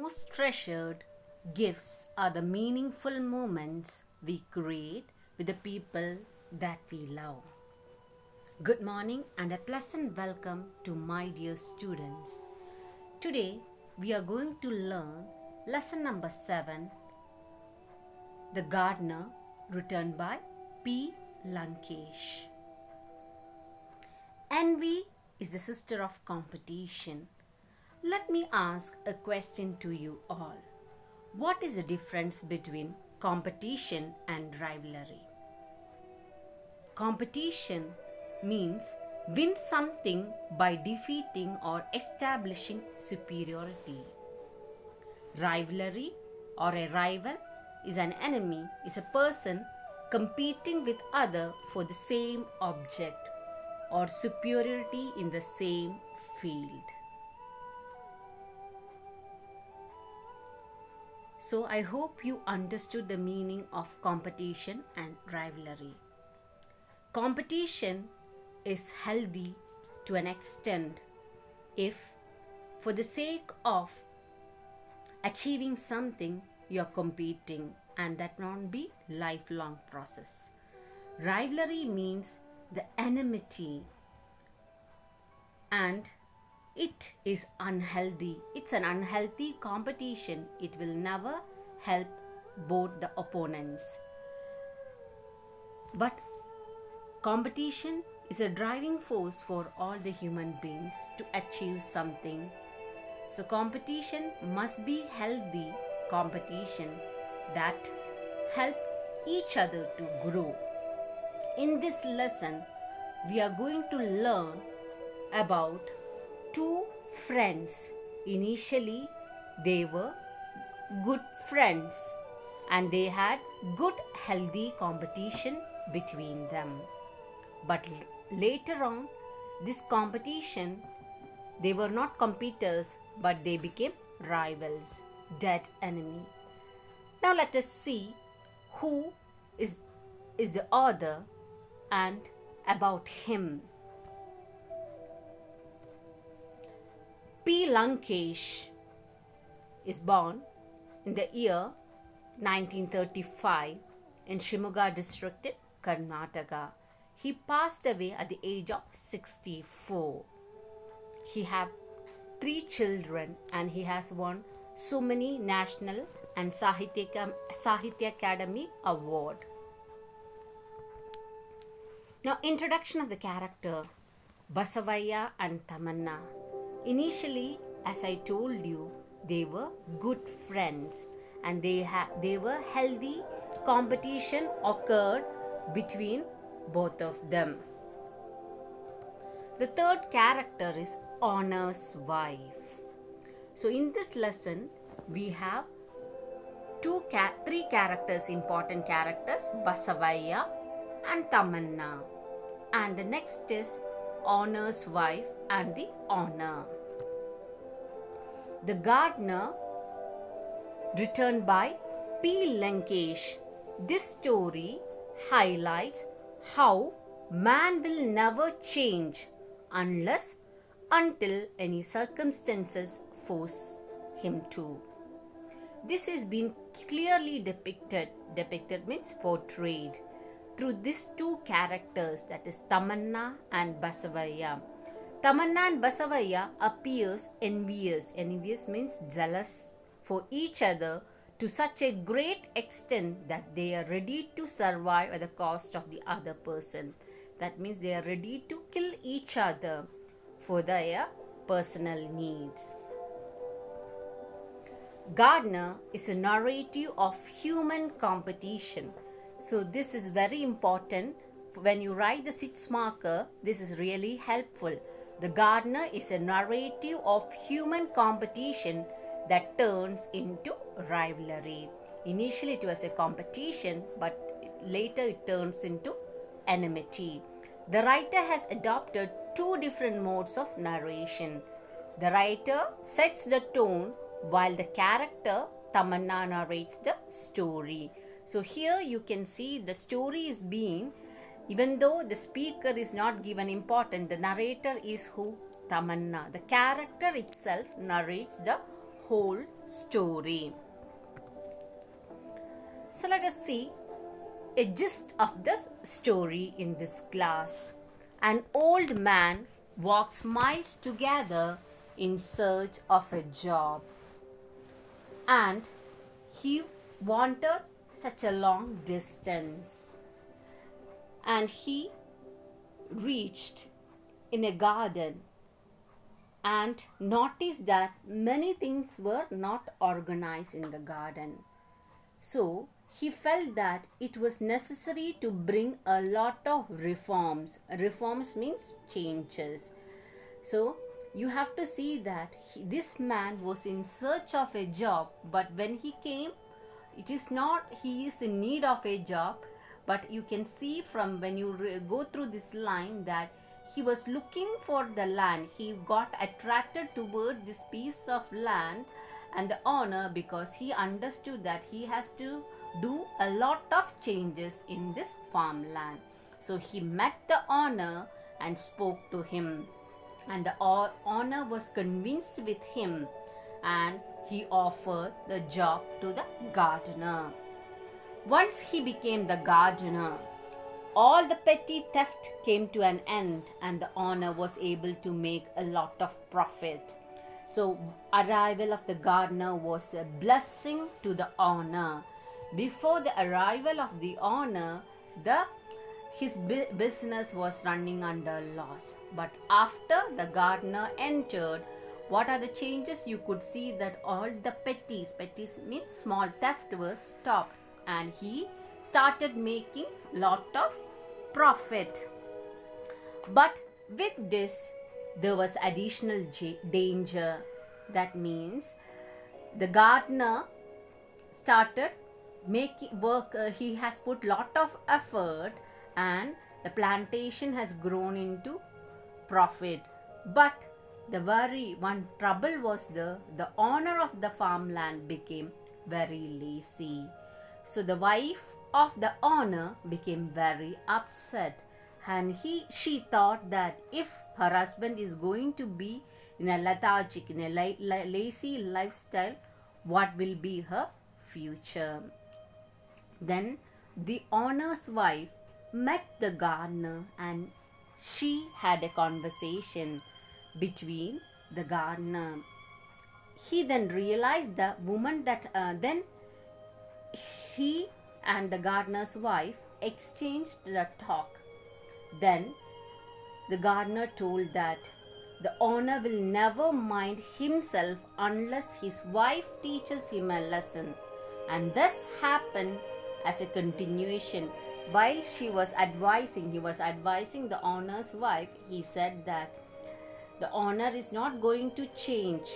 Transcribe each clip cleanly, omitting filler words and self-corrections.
most treasured gifts are the meaningful moments we create with the people that we love. Good morning and a pleasant welcome to my dear students. Today we are going to learn lesson number 7, The Gardener, written by P. Lankesh. Envy is the sister of competition. Let me ask a question to you all. What is the difference between competition and rivalry? Competition means win something by defeating or establishing superiority. Rivalry or a rival is an enemy, is a person competing with other for the same object or superiority in the same field. So I hope you understood the meaning of competition and rivalry. Competition is healthy to an extent if, for the sake of achieving something, you are competing, and that not be lifelong process. Rivalry means the enmity, and it is unhealthy. It's an unhealthy competition. It will never help both the opponents. But competition is a driving force for all the human beings to achieve something. So competition must be healthy competition that help each other to grow. In this lesson, we are going to learn about two friends. Initially, they were good friends and they had good healthy competition between them. But later on, this competition, they were not competitors but they became rivals, dead enemy. Now let us see who is the author and about him. P. Lankesh is born in the year 1935 in Shimoga district in Karnataka. He passed away at the age of 64. He had 3 children and he has won so many national and Sahitya Academy Award. Now, introduction of the character Basavaya and Tamanna. Initially, as I told you, they were good friends and they were healthy. Competition occurred between both of them. The third character is Owner's wife. So in this lesson, we have three characters, important characters, Basavaya and Tamanna. And the next is Owner's wife and the owner. The Gardener, written by P. Lankesh. This story highlights how man will never change until any circumstances force him to. This has been clearly depicted means portrayed through these two characters, that is Tamanna and Basavaya. Tamanna and Basavaya appears envious. Envious means jealous for each other to such a great extent that they are ready to survive at the cost of the other person. That means they are ready to kill each other for their personal needs. Gardener is a narrative of human competition. So this is very important. When you write the 6 marker, this is really helpful. The Gardener is a narrative of human competition that turns into rivalry. Initially it was a competition, but later it turns into enmity. The writer has adopted 2 different modes of narration. The writer sets the tone while the character Tamanna narrates the story. So here you can see the story is being, even though the speaker is not given importance, the narrator is who? Tamanna. The character itself narrates the whole story. So let us see a gist of the story in this class. An old man walks miles together in search of a job, and he wandered such a long distance, and he reached in a garden and noticed that many things were not organized in the garden. So he felt that it was necessary to bring a lot of reforms. Reforms means changes. So you have to see that this man was in search of a job, but when he came, it is not he is in need of a job, but you can see from when you go through this line that he was looking for the land. He got attracted toward this piece of land and the owner, because he understood that he has to do a lot of changes in this farmland. So he met the owner and spoke to him, and the owner was convinced with him, and he offered the job to the gardener. Once he became the gardener, all the petty theft came to an end, and the owner was able to make a lot of profit. So arrival of the gardener was a blessing to the owner. Before the arrival of the owner, his business was running under loss. But after the gardener entered, what are the changes? You could see that all the petties means small theft, was stopped, and he started making lot of profit. But with this, there was additional danger. That means the gardener started making work. He has put lot of effort, and the plantation has grown into profit. But the one trouble was the owner of the farmland became very lazy. So the wife of the owner became very upset, and she thought that if her husband is going to be in a lethargic, in a lazy lifestyle, what will be her future? Then the owner's wife met the gardener, and she had a conversation between the gardener. He then realized the woman that then he and the gardener's wife exchanged the talk. Then the gardener told that the owner will never mind himself unless his wife teaches him a lesson. And this happened as a continuation. While he was advising the owner's wife, he said that the owner is not going to change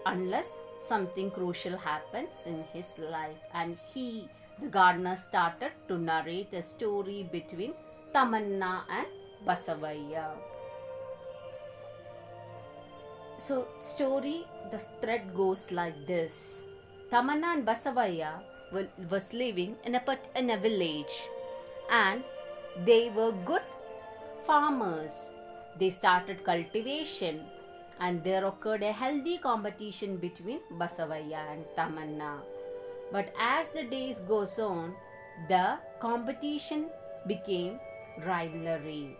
unless something crucial happens in his life. And the gardener, started to narrate a story between Tamanna and Basavaya. So the thread goes like this. Tamanna and Basavaya was living in a village, and they were good farmers. They started cultivation, and there occurred a healthy competition between Basavaya and Tamanna. But as the days goes on, the competition became rivalry.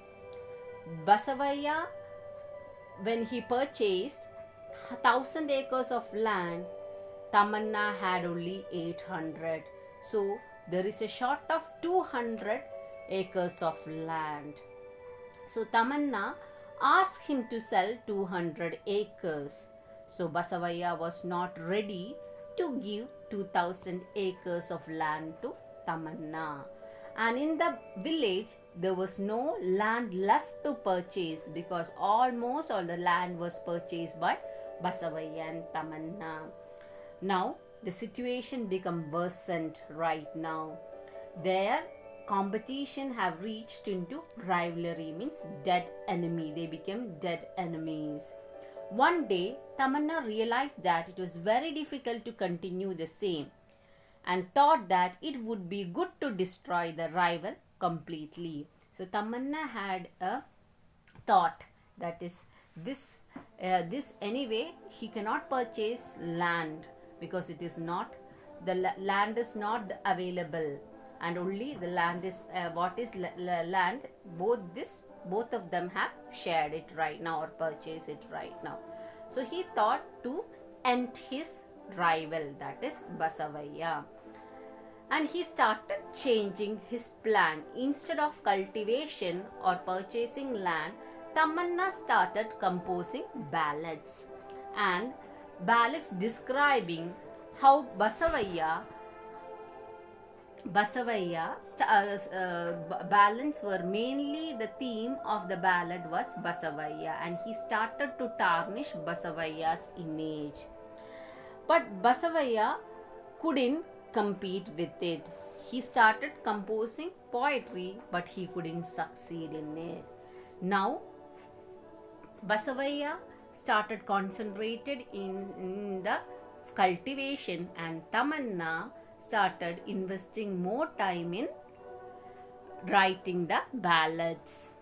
Basavaya, when he purchased 1,000 acres of land, Tamanna had only 800. So there is a short of 200 acres of land. So Tamanna asked him to sell 200 acres. So Basavaya was not ready to give 2,000 acres of land to Tamanna. And in the village, there was no land left to purchase, because almost all the land was purchased by Basavaya and Tamanna. Now, the situation become worsened right now. Their competition have reached into rivalry, means dead enemy. They became dead enemies. One day, Tamanna realized that it was very difficult to continue the same, and thought that it would be good to destroy the rival completely. So Tamanna had a thought, that is, this this anyway he cannot purchase land because it is not the land is not available, and only the land is what is land, both of them have shared it right now or purchase it right now. So he thought to end his rival, that is Basavaya, and he started changing his plan. Instead of cultivation or purchasing land, Tamanna started composing ballads describing how ballads were mainly the theme of the ballad was Basavaya, and he started to tarnish Basavaya's image. But Basavaya couldn't compete with it. He started composing poetry, but he couldn't succeed in it. Now, Basavaya started concentrated in the cultivation, and Tamanna started investing more time in writing the ballads.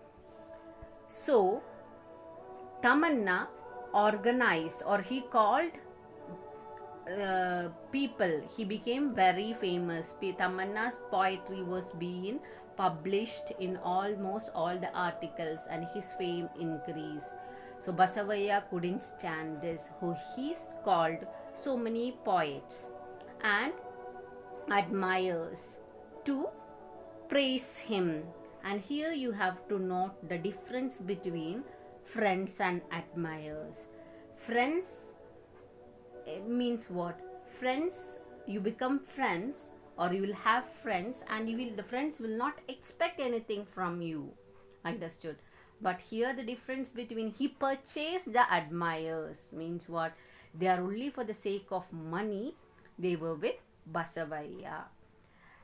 So, Tamanna organized, or he called people. He became very famous. Tamanna's poetry was being published in almost all the articles, and his fame increased. So Basavaya couldn't stand this. So he called so many poets and admirers to praise him. And here you have to note the difference between friends and admirers. Friends means what? Friends, you become friends, or you will have friends, and the friends will not expect anything from you. Understood? But here the difference between he purchased the admirers means what? They are only for the sake of money. They were with Basavaya.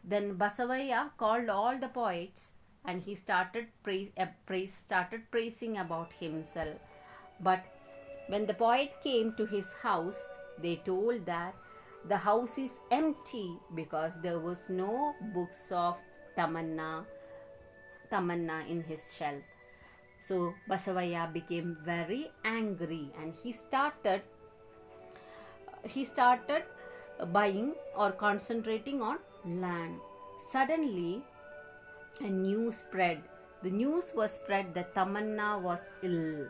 Then Basavaya called all the poets, and he started praising about himself. But when the poet came to his house, they told that the house is empty because there was no books of Tamanna in his shelf. So Basavaya became very angry, and he started buying or concentrating on land. Suddenly a news spread. The news was spread that Tamanna was ill.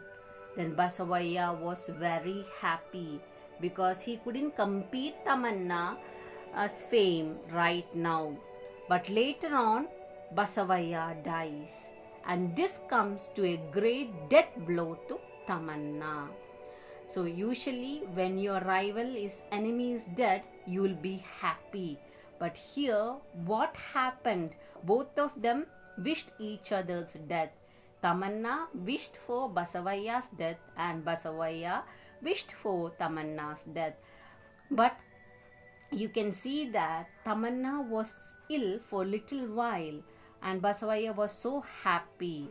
Then Basavaya was very happy because he couldn't compete Tamanna's fame right now. But later on, Basavaya dies, and this comes to a great death blow to Tamanna. So usually when your enemy is dead, you will be happy. But here, what happened? Both of them wished each other's death. Tamanna wished for Basavaya's death, and Basavaya wished for Tamanna's death. But you can see that Tamanna was ill for a little while, and Basavaya was so happy.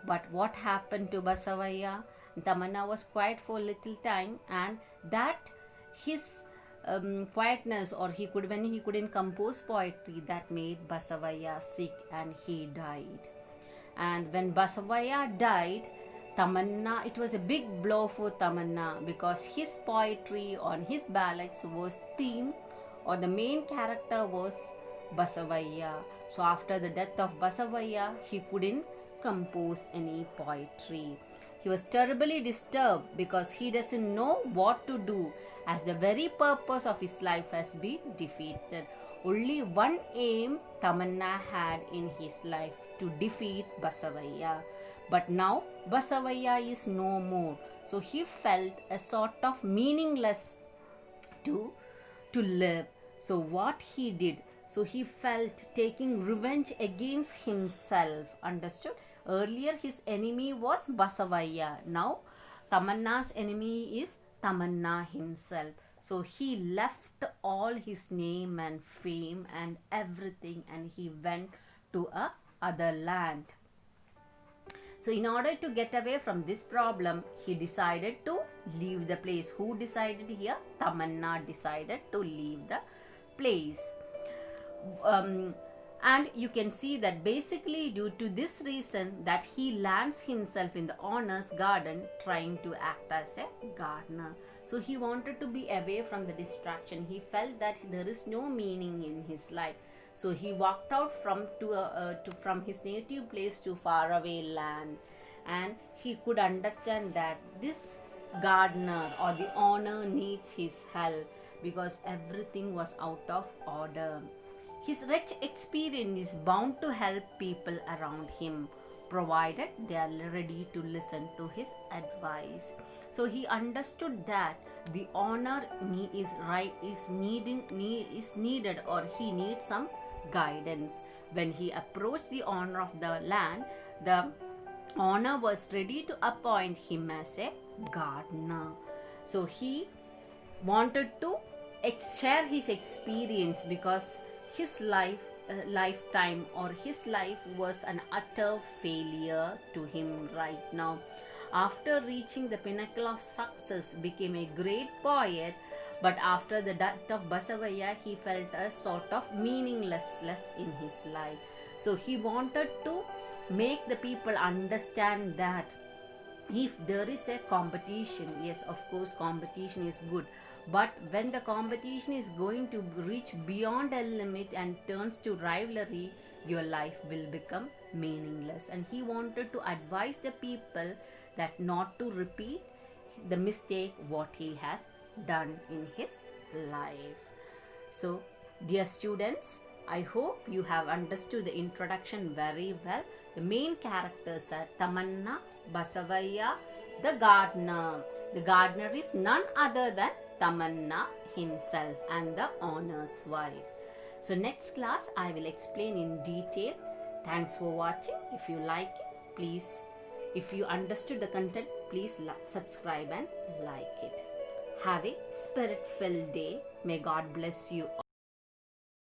But what happened to Basavaya? Tamanna was quiet for a little time, and that his quietness, or when he couldn't compose poetry, that made Basavaya sick, and he died. And when Basavaya died, Tamanna, it was a big blow for Tamanna, because his poetry on his ballads was theme, or the main character was Basavaya. So after the death of Basavaya, he couldn't compose any poetry. He was terribly disturbed because he doesn't know what to do, as the very purpose of his life has been defeated. Only one aim Tamanna had in his life, to defeat Basavaya. But now Basavaya is no more, so he felt a sort of meaningless to live. So what he did? So he felt taking revenge against himself. Understood? Earlier his enemy was Basavaya. Now Tamanna's enemy is Tamanna himself. So he left all his name and fame and everything, and he went to a other land. So in order to get away from this problem, he decided to leave the place. Who decided here? Tamanna decided to leave the place. And you can see that basically due to this reason that he lands himself in the owner's garden trying to act as a gardener. So he wanted to be away from the distraction. He felt that there is no meaning in his life. So he walked out from his native place to faraway land, and he could understand that this gardener or the owner needs his help because everything was out of order. His rich experience is bound to help people around him, provided they are ready to listen to his advice. So he understood that the owner is needed, or he needs some guidance. When he approached the owner of the land, the owner was ready to appoint him as a gardener. So he wanted to share his experience because his lifetime or his life was an utter failure to him right now. After reaching the pinnacle of success, became a great poet, but after the death of Basavaya, he felt a sort of meaninglessness in his life. So he wanted to make the people understand that if there is a competition, yes, of course competition is good, but when the competition is going to reach beyond a limit and turns to rivalry, your life will become meaningless. And he wanted to advise the people that not to repeat the mistake what he has done in his life. So dear students, I hope you have understood the introduction very well. The main characters are Tamanna, Basavaya, the gardener. The gardener is none other than Tamanna himself and the owner's wife. So next class I will explain in detail. Thanks for watching. If you like it, please, if you understood the content, please subscribe and like it. Have a spirit-filled day. May God bless you all.